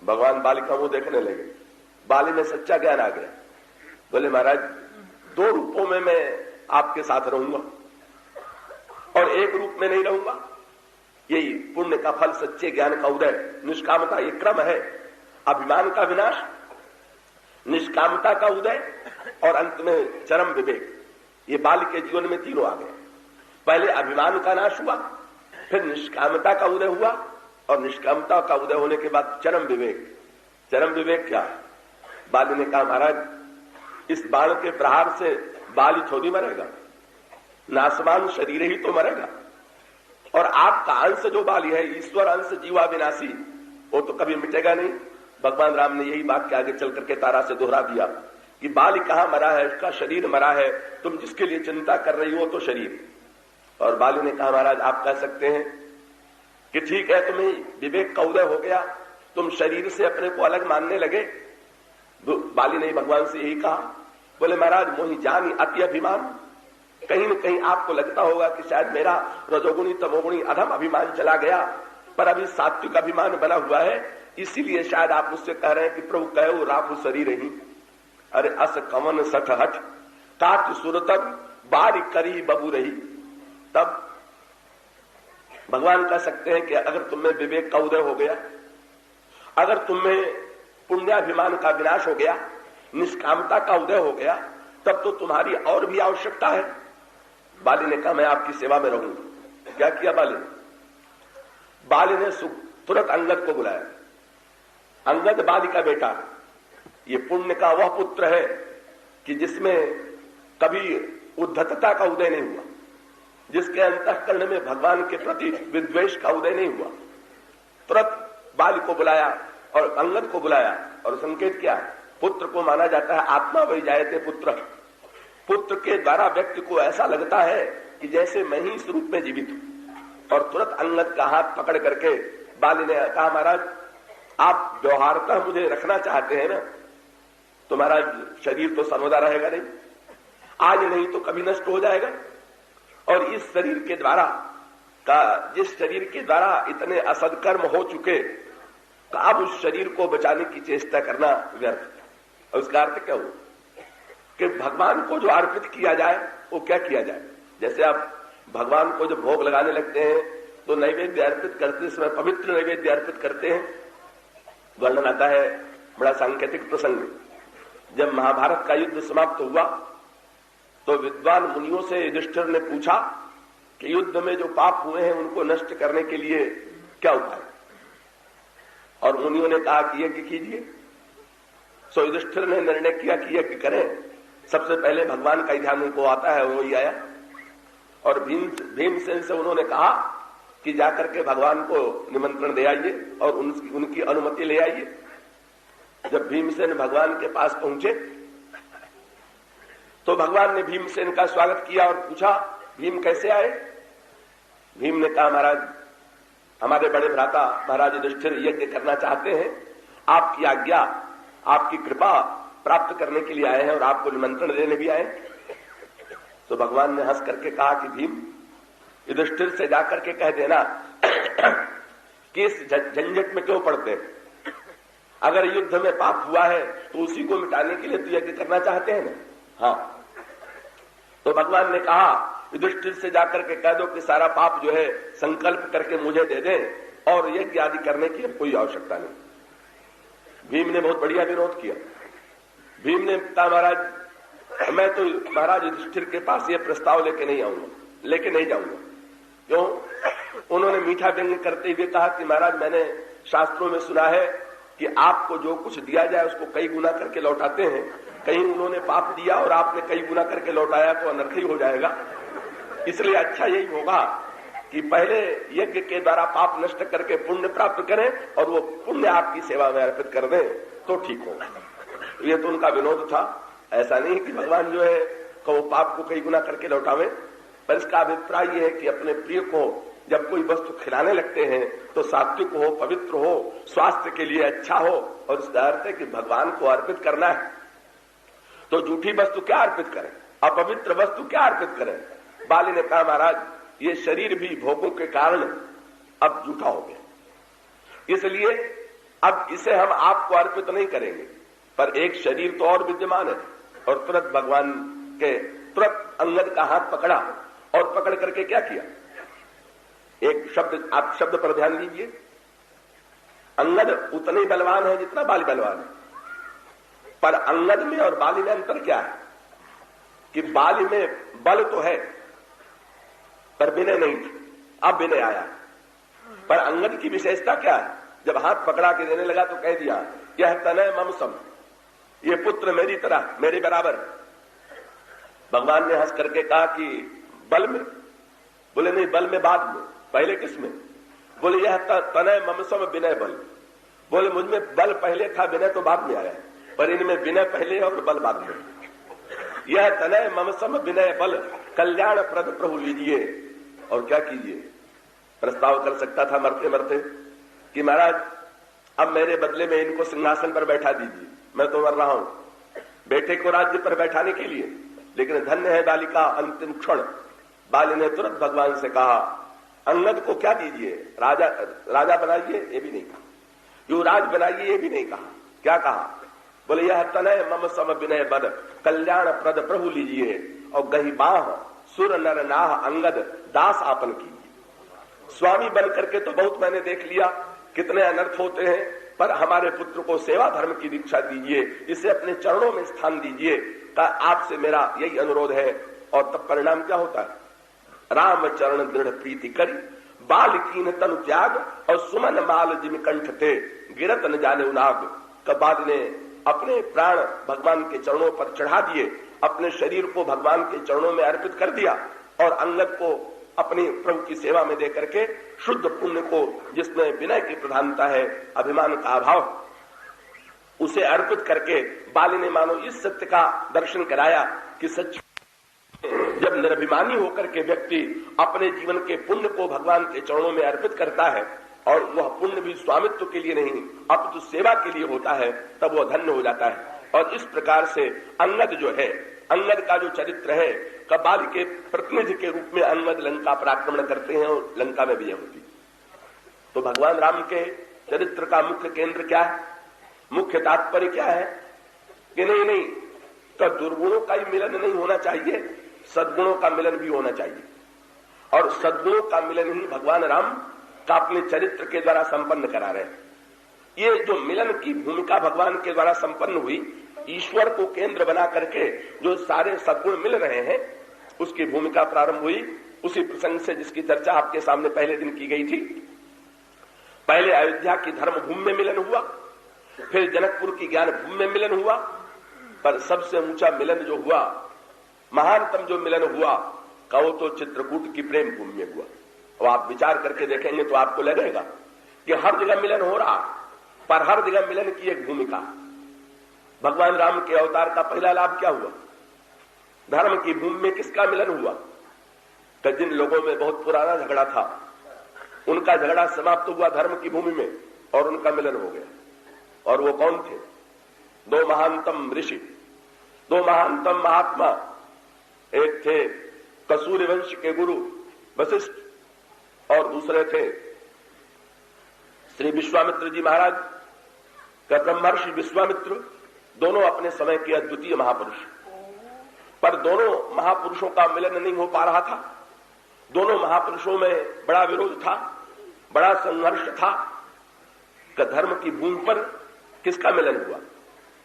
Speaker 1: भगवान बाली का मुंह देखने लगे। बाली में सच्चा ज्ञान आ गया। बोले, महाराज दो रूपों में मैं आपके साथ रहूंगा और एक रूप में नहीं रहूंगा। यही पुण्य का फल, सच्चे ज्ञान का उदय, निष्कामता, ये क्रम है। अभिमान का विनाश, निष्कामता का उदय और अंत में चरम विवेक। ये बाली के जीवन में तीनों आ गए। पहले अभिमान का नाश हुआ, फिर निष्कामता का उदय हुआ, और निष्कामता का उदय होने के बाद चरम विवेक। चरम विवेक क्या? बाली ने कहा, महाराज इस बाण के प्रहार से बाली थोड़ी मरेगा, नासमान शरीर ही तो मरेगा, और आपका अंश जो बाली है, ईश्वर अंश जीवा विनाशी, वो तो कभी मिटेगा नहीं। भगवान राम ने यही बात के आगे चल करके तारा से दोहरा दिया कि बाली कहां मरा है, उसका शरीर मरा है, तुम जिसके लिए चिंता कर रही हो तो शरीर। और बाली ने कहा महाराज आप कह सकते हैं कि ठीक है, तुम्हें विवेक का उदय हो गया, तुम शरीर से अपने को अलग मानने लगे। बाली ने भगवान से यही कहा, बोले महाराज मोहि जानी अति अभिमान, कहीं न कहीं आपको लगता होगा कि शायद मेरा रजोगुणी तमोगुणी अधम अभिमान चला गया, पर अभी सात्विक अभिमान बना हुआ है, इसीलिए शायद आप मुझसे कह रहे हैं कि प्रभु कहो राखु शरीर ही। अरे अस कमन सठ हठ तात सुरतब बारी करी बबू रही। तब भगवान कह सकते हैं कि अगर तुम्हें विवेक का उदय हो गया, अगर तुम्हें पुण्याभिमान का विनाश हो गया, निष्कामता का उदय हो गया, तब तो तुम्हारी और भी आवश्यकता है। बाली ने कहा मैं आपकी सेवा में रहूंगा। क्या किया बाली ने? बाली ने तुरंत अंगद को बुलाया। अंगद बाली का बेटा, ये पुण्य का वह पुत्र है कि जिसमें कभी उद्धतता का उदय नहीं हुआ, जिसके अंतःकरण में भगवान के प्रति विद्वेष का उदय नहीं हुआ। तुरंत बाली को बुलाया और अंगद को बुलाया। और संकेत क्या है? पुत्र को माना जाता है आत्मा वही जायते पुत्र। पुत्र के द्वारा व्यक्ति को ऐसा लगता है कि जैसे मैं ही इस रूप में जीवित हूं। और तुरंत अंगद का हाथ पकड़ करके बाली ने कहा महाराज आप व्यवहारतः मुझे रखना चाहते हैं ना, तो महाराज शरीर तो सर्वदा रहेगा नहीं, आज नहीं तो कभी नष्ट हो जाएगा। और इस शरीर के द्वारा जिस शरीर के द्वारा इतने असदकर्म हो चुके, तो अब उस शरीर को बचाने की चेष्टा करना व्यर्थ। और उसका अर्थ क्या हुआ कि भगवान को जो अर्पित किया जाए वो क्या किया जाए। जैसे आप भगवान को जब भोग लगाने लगते हैं तो नैवेद्य अर्पित करते समय पवित्र नैवेद्य अर्पित करते हैं। वर्णन आता है बड़ा सांकेतिक प्रसंग, जब महाभारत का युद्ध समाप्त हुआ तो विद्वान मुनियों से युधिष्ठिर ने पूछा कि युद्ध में जो पाप हुए हैं उनको नष्ट करने के लिए क्या उपाय। और मुनियों ने कहा कि यज्ञ कीजिए। सो युधिष्ठिर ने निर्णय किया कि यज्ञ करें। सबसे पहले भगवान का ही ध्यान उनको आता है, वो ही आया। और भीमसेन से उन्होंने कहा कि जाकर के भगवान को निमंत्रण दे आइए और उनकी अनुमति ले आइए। जब भीमसेन भगवान के पास पहुंचे तो भगवान ने भीमसेन का स्वागत किया और पूछा भीम कैसे आए। भीम ने कहा महाराज हमारे बड़े भ्राता महाराज युधिष्ठिर यज्ञ करना चाहते हैं, आपकी आज्ञा आपकी कृपा प्राप्त करने के लिए आए हैं और आपको निमंत्रण देने भी आए। तो भगवान ने हंस करके कहा कि भीम युधिष्ठिर से जाकर के कह देना कि इस झंझट में क्यों पड़ते हैं, अगर युद्ध में पाप हुआ है तो उसी को मिटाने के लिए तो यज्ञ करना चाहते हैं ना। हाँ, तो भगवान ने कहा युधिष्ठिर से जाकर के कह दो कि सारा पाप जो है संकल्प करके मुझे दे दें और यज्ञ आदि करने की कोई आवश्यकता नहीं। भीम ने बहुत बढ़िया विरोध किया। भीम ने कहा महाराज मैं तो महाराज युधिष्ठिर के पास ये प्रस्ताव लेके नहीं आऊंगा, लेके नहीं जाऊंगा। क्यों? उन्होंने मीठा व्यंग्य करते हुए कहा कि महाराज मैंने शास्त्रों में सुना है कि आपको जो कुछ दिया जाए उसको कई गुना करके लौटाते हैं। कहीं उन्होंने पाप दिया और आपने कई गुना करके लौटाया तो अनर्थ ही हो जाएगा। इसलिए अच्छा यही होगा कि पहले यज्ञ के द्वारा पाप नष्ट करके पुण्य प्राप्त करें और वो पुण्य आपकी सेवा में अर्पित कर दें तो ठीक होगा। ये तो उनका विनोद था। ऐसा नहीं कि भगवान जो है वो पाप को कई गुना करके लौटावे, पर इसका अभिप्राय यह है कि अपने प्रिय को जब कोई वस्तु खिलाने लगते हैं तो सात्विक हो, पवित्र हो, स्वास्थ्य के लिए अच्छा हो। और इसका अर्थ है कि भगवान को अर्पित करना है तो झूठी वस्तु क्या अर्पित करें, अपवित्र वस्तु क्या अर्पित करें। बाली ने कहा महाराज ये शरीर भी भोगों के कारण अब झूठा हो गया, इसलिए अब इसे हम आपको अर्पित नहीं करेंगे। पर एक शरीर तो और विद्यमान है। और तुरंत भगवान के तुरंत अंगद का हाथ पकड़ा और पकड़ करके क्या किया। एक शब्द, आप शब्द पर ध्यान दीजिए। अंगद उतने बलवान है जितना बाली बलवान है, पर अंगद में और बाली में अंतर क्या है कि बाली में बल तो है पर विनय नहीं था, अब विनय आया। पर अंगद की विशेषता क्या है, जब हाथ पकड़ा के देने लगा तो कह दिया यह तनय मम सम, ये पुत्र मेरी तरह मेरे बराबर। भगवान ने हंस करके कहा कि बल में, बोले नहीं बल में बाद में, पहले किसमें? बोले यह तनय मम सम विनय बल। बोले मुझमें बल पहले था, विनय तो बाद में आया। पर इनमें विनय पहले और बल बाद में। यह तनय मम सम विनय बल कल्याण प्रद प्रभु लीजिए। और क्या कीजिए, प्रस्ताव कर सकता था मरते मरते कि महाराज अब मेरे बदले में इनको सिंहासन पर बैठा दीजिए, मैं तो मर रहा हूं बेटे को राज्य पर बैठाने के लिए। लेकिन धन्य है बालिका अंतिम क्षण, बाली ने तुरंत भगवान से कहा अंगद को क्या दीजिए, राजा बनाइए, ये भी नहीं कहा, युवराज बनाइए, ये भी नहीं कहा। क्या कहा, बोले यह तनय मम सम विनय बद कल्याण प्रद प्रभु लीजिए और गही बाह सुर नर नाह अंगद दास आपन कीजिए। स्वामी बन करके तो बहुत मैंने देख लिया कितने अनर्थ होते हैं, पर हमारे पुत्र को सेवा धर्म की दीक्षा दीजिए, इसे अपने चरणों में स्थान दीजिए, का आपसे मेरा यही अनुरोध है। और तब परिणाम क्या होता है, राम चरण दृढ़ प्रीति करी बाल कीन तनु त्याग और सुमन माल जिम कंठ थे गिरत न जाने उनाग। कबाद ने अपने प्राण भगवान के चरणों पर चढ़ा दिए, अपने शरीर को भगवान के चरणों में अर्पित कर दिया और अंगद को अपनी प्रभु की सेवा में देकर के शुद्ध पुण्य को, जिसमें विनय की प्रधानता है, अभिमान का अभाव, उसे अर्पित करके बाली ने मानो इस सत्य का दर्शन कराया कि सच जब निर्भिमानी होकर के व्यक्ति अपने जीवन के पुण्य को भगवान के चरणों में अर्पित करता है और वह पुण्य भी स्वामित्व के लिए नहीं अपितु सेवा के लिए होता है, तब वह धन्य हो जाता है। और इस प्रकार से अंगद जो है, अंगद का जो चरित्र है, बाली के प्रतिनिधि के रूप में अंगद लंका पर आक्रमण करते हैं और लंका में विजय होती। तो भगवान राम के चरित्र का मुख्य केंद्र क्या है, मुख्य तात्पर्य क्या है कि नहीं तो दुर्गुणों का ही मिलन नहीं होना चाहिए, सद्गुणों का मिलन भी होना चाहिए। और सद्गुणों का मिलन ही भगवान राम का अपने चरित्र के द्वारा संपन्न करा रहे हैं। ये जो मिलन की भूमिका भगवान के द्वारा संपन्न हुई, ईश्वर को केंद्र बना करके जो सारे सद्गुण मिल रहे हैं, उसकी भूमिका प्रारंभ हुई उसी प्रसंग से जिसकी चर्चा आपके सामने पहले दिन की गई थी। पहले अयोध्या की धर्म भूमि में मिलन हुआ, फिर जनकपुर की ज्ञान भूमि में मिलन हुआ, पर सबसे ऊंचा मिलन जो हुआ, महानतम जो मिलन हुआ, का वो तो चित्रकूट की प्रेम भूमि में हुआ। और आप विचार करके देखेंगे तो आपको लगेगा कि हर जगह मिलन हो रहा, पर हर जगह मिलन की एक भूमिका। भगवान राम के अवतार का पहला लाभ क्या हुआ, धर्म की भूमि में किसका मिलन हुआ, तो जिन लोगों में बहुत पुराना झगड़ा था उनका झगड़ा समाप्त हुआ धर्म की भूमि में और उनका मिलन हो गया। और वो कौन थे, दो महानतम ऋषि, दो महानतम महात्मा। एक थे कसूरी वंश के गुरु वशिष्ठ और दूसरे थे श्री विश्वामित्र जी महाराज का ब्रह्मर्षि विश्वामित्र। दोनों अपने समय के अद्वितीय महापुरुष, पर दोनों महापुरुषों का मिलन नहीं हो पा रहा था। दोनों महापुरुषों में बड़ा विरोध था, बड़ा संघर्ष था कि धर्म की भूमि पर किसका मिलन हुआ।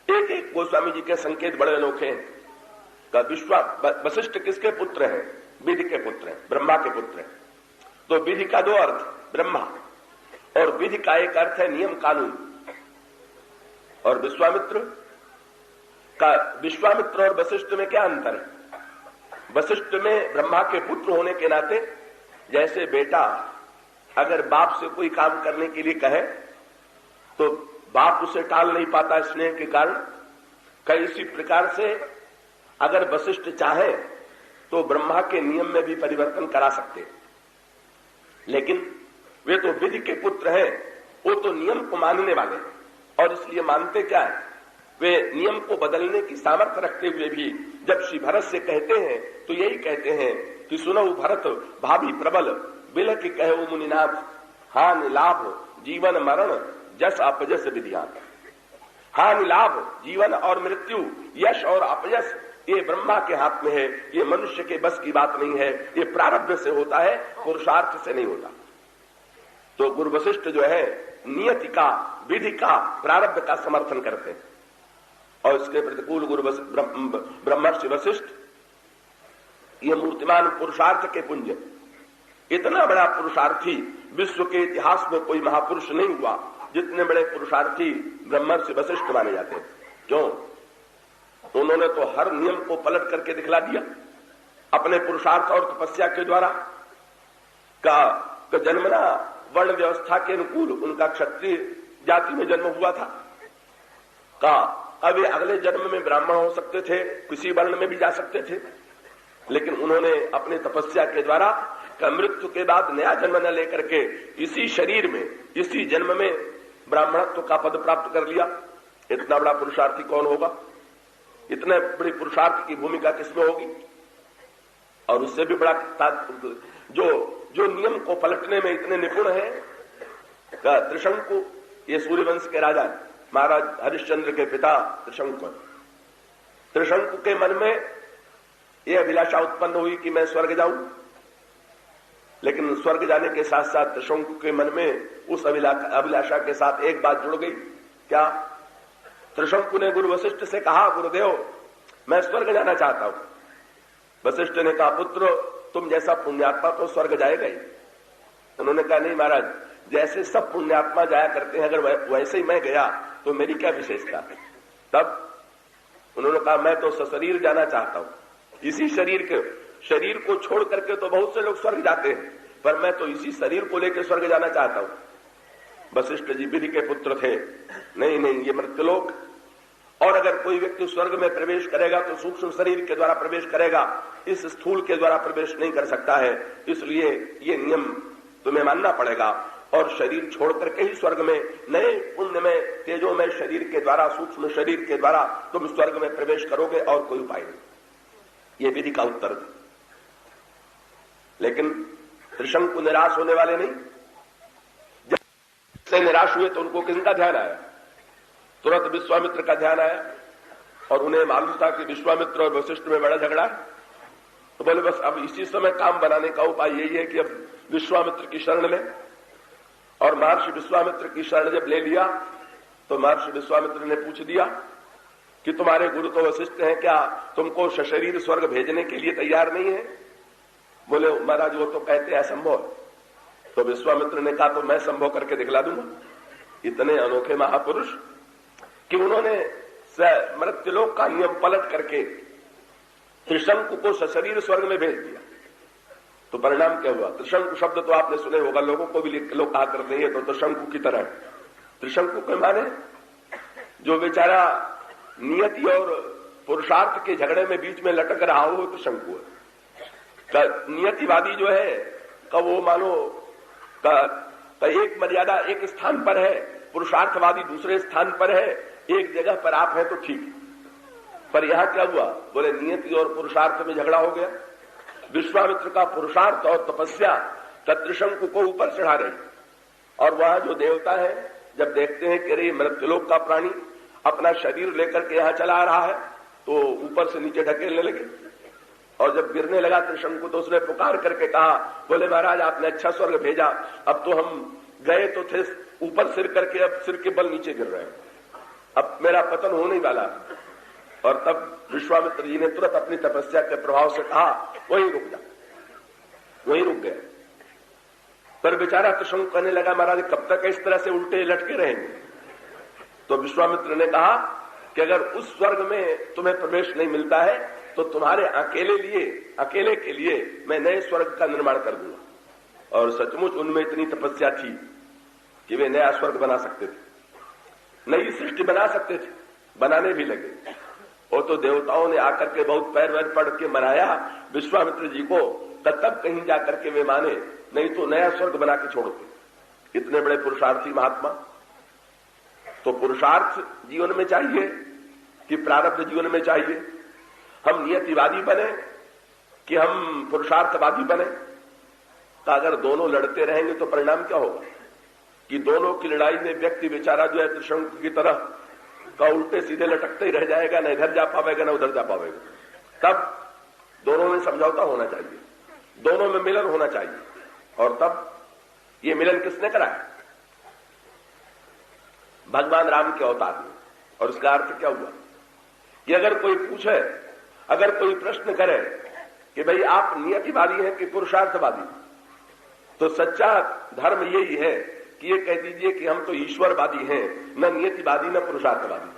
Speaker 1: एक एक गोस्वामी जी के संकेत बड़े अनोखे हैं। वशिष्ठ किसके पुत्र हैं, विधि के पुत्र हैं, ब्रह्मा के पुत्र हैं। तो विधि का दो अर्थ, ब्रह्मा, और विधि का एक अर्थ है नियम कानून। और विश्वामित्र और वशिष्ठ में क्या अंतर है, वशिष्ठ में ब्रह्मा के पुत्र होने के नाते जैसे बेटा अगर बाप से कोई काम करने के लिए कहे तो बाप उसे टाल नहीं पाता स्नेह के कारण, कई इसी प्रकार से अगर वशिष्ठ चाहे तो ब्रह्मा के नियम में भी परिवर्तन करा सकते हैं। लेकिन वे तो विधि के पुत्र हैं, वो तो नियम को मानने वाले हैं, और इसलिए मानते क्या है, वे नियम को बदलने की सामर्थ्य रखते हुए भी जब श्री भरत से कहते हैं तो यही कहते हैं कि सुनो भरत भाभी प्रबल बिल की कहो मुनिनाथ, हानि लाभ जीवन मरण जस अपजस विधियान। हानि लाभ जीवन और मृत्यु, यश और अपयश, ये ब्रह्मा के हाथ में है, ये मनुष्य के बस की बात नहीं है, ये प्रारब्ध से होता है, पुरुषार्थ से नहीं होता। तो गुरु वशिष्ठ जो है नियति का, विधि का, प्रारब्ध का समर्थन करते हैं, और इसके प्रतिकूल गुरु ब्रह्मर्षि वशिष्ठ ये मूर्तिमान पुरुषार्थ के पुंज। इतना बड़ा पुरुषार्थी विश्व के इतिहास में कोई महापुरुष नहीं हुआ जितने बड़े पुरुषार्थी ब्रह्मर्षि वशिष्ठ माने जाते हैं। क्यों, उन्होंने तो हर नियम को पलट करके दिखला दिया अपने पुरुषार्थ और तपस्या के द्वारा। का जन्मना वर्ण व्यवस्था के अनुकूल उनका क्षत्रिय जाति में जन्म हुआ था, का अब ये अगले जन्म में ब्राह्मण हो सकते थे, किसी वर्ण में भी जा सकते थे, लेकिन उन्होंने अपनी तपस्या के द्वारा मृत्यु के बाद नया जन्म न लेकर के इसी शरीर में, इसी जन्म में ब्राह्मणत्व का पद प्राप्त कर लिया। इतना बड़ा पुरुषार्थी कौन होगा? इतने बड़ी पुरुषार्थ की भूमिका किसमें होगी? और उससे भी बड़ा जो नियम को पलटने में इतने निपुण है, त्रिशंकु, ये सूर्यवंश के राजा महाराज हरिश्चंद्र के पिता त्रिशंकु। त्रिशंकु के मन में यह अभिलाषा उत्पन्न हुई कि मैं स्वर्ग जाऊं, लेकिन स्वर्ग जाने के साथ साथ त्रिशंकु के मन में उस अभिलाषा के साथ एक बात जुड़ गई। क्या? त्रिशंकु ने गुरु वशिष्ठ से कहा, गुरुदेव मैं स्वर्ग जाना चाहता हूं। वशिष्ठ ने कहा, पुत्र तुम जैसा पुण्यात्मा तो स्वर्ग जाएगा ही। उन्होंने कहा, नहीं महाराज, जैसे सब पुण्यात्मा जाया करते हैं, अगर वैसे ही मैं गया तो मेरी क्या विशेषता? तब उन्होंने कहा, मैं तो सशरीर जाना चाहता हूं। इसी शरीर को छोड़ करके तो बहुत से लोग स्वर्ग जाते हैं, पर मैं तो इसी शरीर को लेकर स्वर्ग जाना चाहता हूं। वशिष्ठ जी विधि के पुत्र थे। नहीं, ये मृत्युलोक, और अगर कोई व्यक्ति स्वर्ग में प्रवेश करेगा तो सूक्ष्म शरीर के द्वारा प्रवेश करेगा, इस स्थूल के द्वारा प्रवेश नहीं कर सकता है। इसलिए ये नियम तुम्हें मानना पड़ेगा, और शरीर छोड़ करके ही स्वर्ग में नए पुण्य में तेजो में शरीर के द्वारा, सूक्ष्म शरीर के द्वारा तुम स्वर्ग में प्रवेश करोगे, और कोई उपाय नहीं। ये विधि का उत्तर था। लेकिन त्रिशंकु निराश होने वाले नहीं। जब से निराश हुए तो उनको किसका ध्यान आया? तुरंत विश्वामित्र का ध्यान आया, और उन्हें मालूम था कि विश्वामित्र और वशिष्ठ में बड़ा झगड़ा है। तो बोले बस अब इसी समय काम बनाने का उपाय यही है कि अब विश्वामित्र की शरण लें। और महर्षि विश्वामित्र की शरण जब ले लिया तो महर्षि विश्वामित्र ने पूछ दिया कि तुम्हारे गुरु तो वशिष्ठ हैं, क्या तुमको सशरीर स्वर्ग भेजने के लिए तैयार नहीं है? बोले महाराज वो तो कहते हैं असंभव। तो विश्वामित्र ने कहा, तो मैं संभव करके दिखला दूंगा। इतने अनोखे महापुरुष कि उन्होंने मृत्युलोक का नियम पलट करके त्रिशंकु को सशरीर स्वर्ग में भेज दिया। तो परिणाम क्या हुआ? त्रिशंकु शब्द तो आपने सुने होगा, लोगों को भी लोग कहा करते हैं तो त्रिशंकु की तरह। त्रिशंकु के माने जो बेचारा नियति और पुरुषार्थ के झगड़े में बीच में लटक रहा हो, त्रिशंकु है। नियतिवादी जो है का वो मानो का एक मर्यादा एक स्थान पर है, पुरुषार्थवादी दूसरे स्थान पर है, एक जगह पर आप हैं तो ठीक। पर यहां क्या हुआ? बोले नियति और पुरुषार्थ में झगड़ा हो गया। विश्वामित्र का पुरुषार्थ और तपस्या त्रिशंकु को ऊपर चढ़ा रही, और वहां जो देवता है जब देखते हैं कि अरे मृत्युलोक का प्राणी अपना शरीर लेकर के यहां चला आ रहा है, तो ऊपर से नीचे ढकेलने लगे। और जब गिरने लगा त्रिशंकु तो उसने पुकार करके कहा, बोले महाराज आपने अच्छा स्वर्ग भेजा, अब तो हम गए तो थे ऊपर सिर करके, अब सिर के बल नीचे गिर रहे हैं, अब मेरा पतन होने वाला है। और तब विश्वामित्र जी ने तुरंत अपनी तपस्या के प्रभाव से कहा, वहीं रुक जा। वहीं रुक गए। पर बेचारा त्रिशंकु कहने लगा, महाराज कब तक इस तरह से उल्टे लटके रहेंगे? तो विश्वामित्र ने कहा कि अगर उस स्वर्ग में तुम्हें प्रवेश नहीं मिलता है तो तुम्हारे अकेले के लिए मैं नए स्वर्ग का निर्माण कर दूंगा। और सचमुच उनमें इतनी तपस्या थी कि वे नया स्वर्ग बना सकते थे, नई सृष्टि बना सकते थे, बनाने भी लगे। वो तो देवताओं ने आकर के बहुत पैर वैर पड़ के मनाया विश्वामित्र जी को, तब कहीं जाकर के वे माने, नहीं तो नया स्वर्ग बना के छोड़ते। इतने बड़े पुरुषार्थी महात्मा। तो पुरुषार्थ जीवन में चाहिए कि प्रारब्ध जीवन में चाहिए? हम नियतिवादी बने कि हम पुरुषार्थवादी बने? तो अगर दोनों लड़ते रहेंगे तो परिणाम क्या होगा? कि दोनों की लड़ाई में व्यक्ति बेचारा जो है त्रिशंकु की तरह का उल्टे सीधे लटकते ही रह जाएगा, न इधर जा पाएगा न उधर जा पाएगा। तब दोनों में समझौता होना चाहिए, दोनों में मिलन होना चाहिए। और तब ये मिलन किसने कराया? भगवान राम के अवतार में। और उसका अर्थ क्या हुआ कि अगर कोई पूछे, अगर कोई प्रश्न करे कि भाई आप नियतिवादी हैं कि पुरुषार्थवादी, तो सच्चा धर्म यही है कि ये कह दीजिए कि हम तो ईश्वरवादी हैं, न नियतिवादी न पुरुषार्थवादी।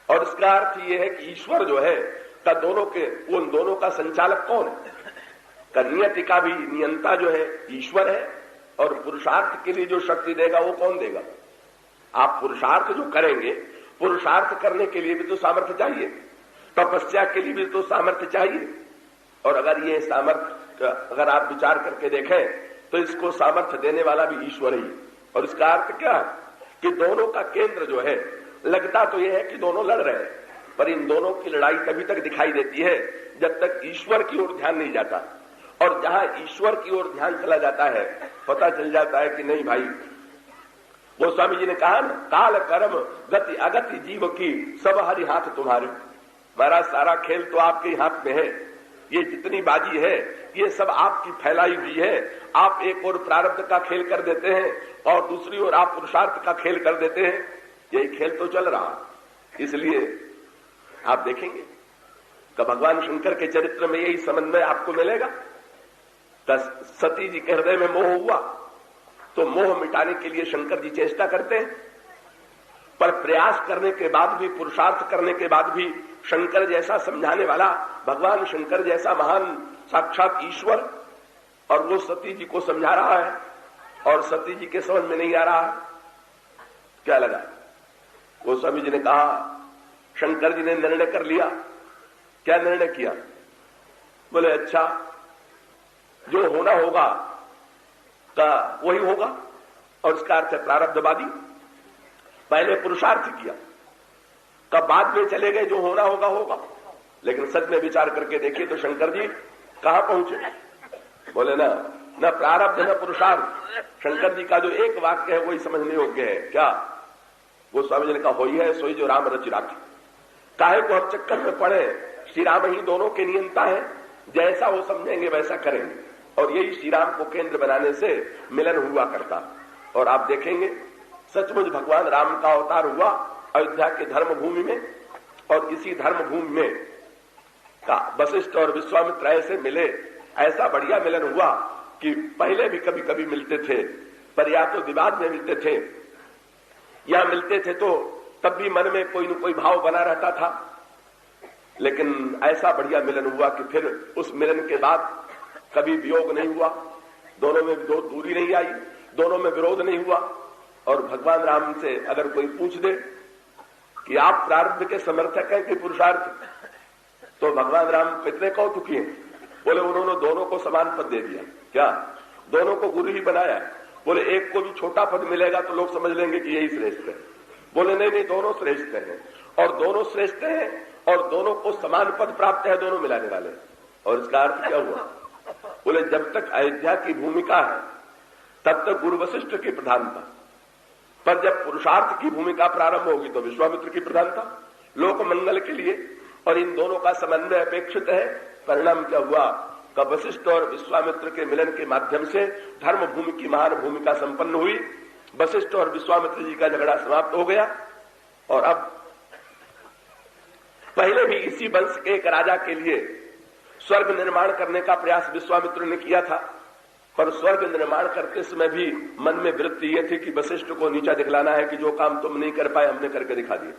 Speaker 1: और इसका अर्थ ये है कि ईश्वर जो है का दोनों के, उन दोनों का संचालक कौन है? का नियति का भी नियंता जो है ईश्वर है, और पुरुषार्थ के लिए जो शक्ति देगा वो कौन देगा? आप पुरुषार्थ जो करेंगे पुरुषार्थ करने के लिए भी तो सामर्थ्य चाहिए, तपस्या के लिए भी तो सामर्थ्य चाहिए। और अगर ये सामर्थ्य अगर आप विचार करके देखें तो इसको सामर्थ्य देने वाला भी ईश्वर ही। और इसका अर्थ क्या है कि दोनों का केंद्र जो है, लगता तो यह है कि दोनों लड़ रहे हैं, पर इन दोनों की लड़ाई तभी तक दिखाई देती है जब तक ईश्वर की ओर ध्यान नहीं जाता। और जहां ईश्वर की ओर ध्यान चला जाता है, पता चल जाता है कि नहीं भाई, गोस्वामी जी ने कहा ना, काल कर्म गति अगति जीव की सब हरि हाथ तुम्हारे। महाराज सारा खेल तो आपके हाथ में है, ये जितनी बाजी है ये सब आपकी फैलाई हुई है। आप एक ओर प्रारब्ध का खेल कर देते हैं और दूसरी ओर आप पुरुषार्थ का खेल कर देते हैं। यही खेल तो चल रहा। इसलिए आप देखेंगे कि भगवान शंकर के चरित्र में यही समन्वय आपको मिलेगा। सती जी के हृदय में मोह हुआ तो मोह मिटाने के लिए शंकर जी चेष्टा करते हैं, पर प्रयास करने के बाद भी, पुरुषार्थ करने के बाद भी शंकर जैसा समझाने वाला, भगवान शंकर जैसा महान साक्षात ईश्वर, और वो सती जी को समझा रहा है और सती जी के समझ में नहीं आ रहा। क्या लगा? गोस्वामी जी ने कहा, शंकर जी ने निर्णय कर लिया। क्या निर्णय किया? बोले अच्छा, जो होना होगा का वही होगा, और इसका अर्थ है प्रारब्धवादी। पहले पुरुषार्थ किया, कब बाद में चले गए, जो होना होगा होगा। लेकिन सच में विचार करके देखिए तो शंकर जी कहां पहुंचे? बोले ना प्रारब्ध न पुरुषार्थ। शंकर जी का जो एक वाक्य है वही समझने योग्य है। क्या? वो स्वामी जी ने कहा, होई है सोई जो राम रचि राखी। काहे को हम चक्कर में पड़े? श्री राम ही दोनों के नियंता है, जैसा वो समझेंगे वैसा करेंगे। और यही श्री राम को केंद्र बनाने से मिलन हुआ करता। और आप देखेंगे सचमुच भगवान राम का अवतार हुआ अयोध्या के धर्म भूमि में, और इसी धर्म भूमि में का वशिष्ठ और विश्वामित्र ऐसे मिले, ऐसा बढ़िया मिलन हुआ कि पहले भी कभी कभी मिलते थे, पर या तो विवाद में मिलते थे या मिलते थे तो तब भी मन में कोई न कोई भाव बना रहता था। लेकिन ऐसा बढ़िया मिलन हुआ कि फिर उस मिलन के बाद कभी वियोग नहीं हुआ, दोनों में दूरी नहीं आई, दोनों में विरोध नहीं हुआ। और भगवान राम से अगर कोई पूछ दे कि आप प्रारब्ध के समर्थक हैं कि पुरुषार्थ, तो भगवान राम कितने कौतुकी हैं। बोले उन्होंने दोनों को समान पद दे दिया। क्या? दोनों को गुरु ही बनाया। बोले एक को भी छोटा पद मिलेगा तो लोग समझ लेंगे कि यही श्रेष्ठ है। बोले नहीं, दोनों श्रेष्ठ हैं, और दोनों श्रेष्ठ हैं और दोनों को समान पद प्राप्त है, दोनों मिलाने वाले। और इसका अर्थ क्या हुआ? बोले जब तक अयोध्या की भूमिका है तब तक गुरु वशिष्ठ की प्रधानता, पर जब पुरुषार्थ की भूमिका प्रारंभ होगी तो विश्वामित्र की प्रधानता लोक मंगल के लिए। और इन दोनों का समन्वय अपेक्षित है। परिणाम क्या हुआ? का वशिष्ठ और विश्वामित्र के मिलन के माध्यम से धर्म भूमि की महान भूमिका संपन्न हुई। वशिष्ठ और विश्वामित्र जी का झगड़ा समाप्त हो गया। और अब पहले भी इसी वंश के एक राजा के लिए स्वर्ग निर्माण करने का प्रयास विश्वामित्र ने किया था, पर स्वर्ग निर्माण करते समय भी मन में वृत्ति यह थी कि वशिष्ठ को नीचा दिखलाना है कि जो काम तुम नहीं कर पाए हमने करके दिखा दिया।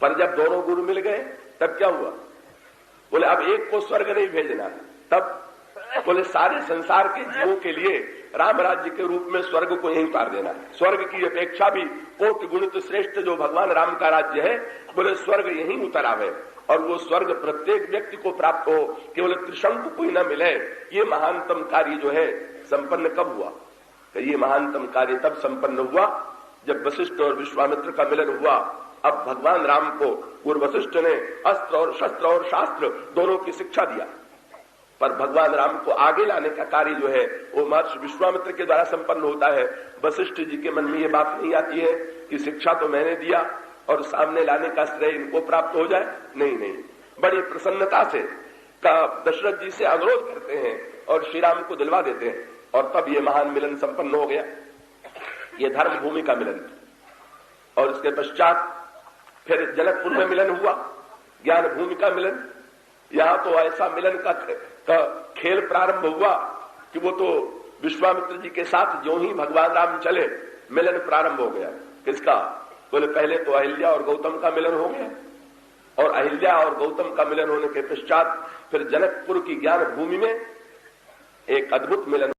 Speaker 1: पर जब दोनों गुरु मिल गए तब क्या हुआ? बोले अब एक को स्वर्ग नहीं भेजना। तब बोले सारे संसार के जीवों के लिए राम राज्य के रूप में स्वर्ग को यहीं उतार देना है। स्वर्ग की अपेक्षा भी कोटि गुणित श्रेष्ठ जो भगवान राम का राज्य है, बोले स्वर्ग यहीं उतर आवे और वो स्वर्ग प्रत्येक व्यक्ति को प्राप्त हो, केवल त्रिशंकु कोई न मिले। ये महानतम कार्य जो है संपन्न कब हुआ? तो ये महानतम कार्य तब संपन्न हुआ जब वशिष्ठ और विश्वामित्र का मिलन हुआ। अब भगवान राम को गुरु वशिष्ठ ने अस्त्र और शस्त्र और शास्त्र दोनों की शिक्षा दिया, पर भगवान राम को आगे लाने का कार्य जो है वो महर्षि विश्वामित्र के द्वारा संपन्न होता है। वशिष्ठ जी के मन में ये बात नहीं आती है कि शिक्षा तो मैंने दिया और सामने लाने का श्रेय इनको प्राप्त हो जाए। नहीं, बड़ी प्रसन्नता से दशरथ जी से अनुरोध करते हैं और श्री राम को दिलवा देते हैं, और तब ये महान मिलन संपन्न हो गया। ये धर्म भूमि का मिलन। और इसके पश्चात फिर जनकपुर में मिलन हुआ, ज्ञान भूमि का मिलन। यहां तो ऐसा मिलन का खेल प्रारंभ हुआ कि वो तो विश्वामित्र जी के साथ जो ही भगवान राम चले मिलन प्रारंभ हो गया। किसका? बोले पहले तो अहिल्या और गौतम का मिलन हो गया, और अहिल्या और गौतम का मिलन होने के पश्चात फिर जनकपुर की ज्ञान भूमि में एक अद्भुत मिलन